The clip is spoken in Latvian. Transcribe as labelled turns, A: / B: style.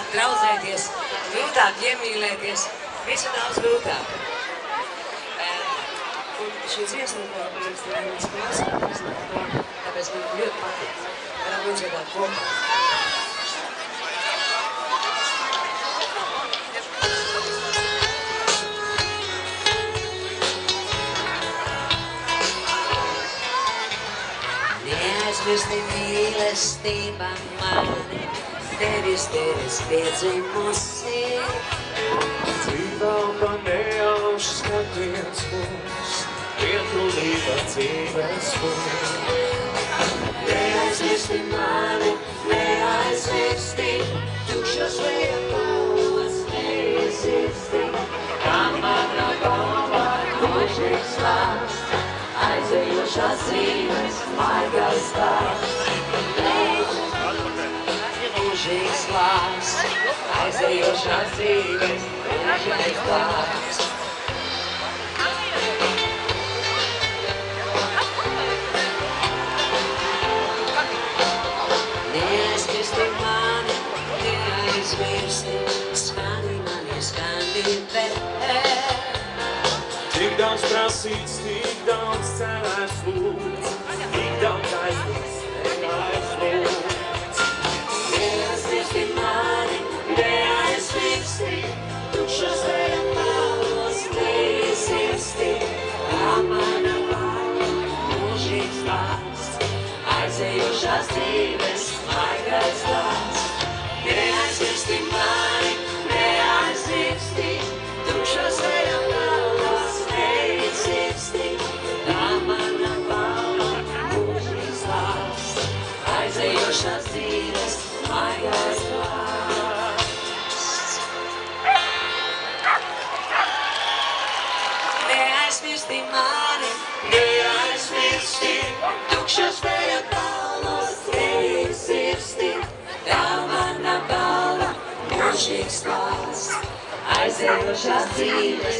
A: grūtāk draudzēties, grūtāk iemīlēties, visu daudz grūtāk. Un šī dziesma, ko mēs klausāmies, tāpēc man ļoti patīk. Varam nodziedāt kopā. Neaizmirsti mīlestība mani, tevis piedzimusi.
B: Dzīvā pa neauž skatiens mums, vientulība dzīves mums.
A: Neaizmirsti mani, neaizmirsti, tukšos liepos neizirsti. Kā mana galva mūžīgs vārds, aizejošās dzīves maigas vārds. Mūžīgs vārds, aizejošās dzīves maigas vārds. Neaizmirsti mani, neaizmirsti, skani mani, skani vēl.
B: Tik daudz prasīts, tik daudz cerēts lūdz, tik daudz aizmirst, neaizlūdz.
A: Neaizmirsti mani, neaizmirsti, tukšos liepos neizirsti. Kā mana vārda, mūžīgs vārds, aizejošās dzīves maigas vārds. Neaizmirsti mani, neaizmirsti, tukšos liepos neizirsti. Kā mana vārda, mūžīgs vārds, aizejošās dzīves maigas vārds. Neaizmirsti mani, neaizmirsti, tukšos liepos neizirsti. Tā mana balva, mūžīgs vārds, aizejošās dzīves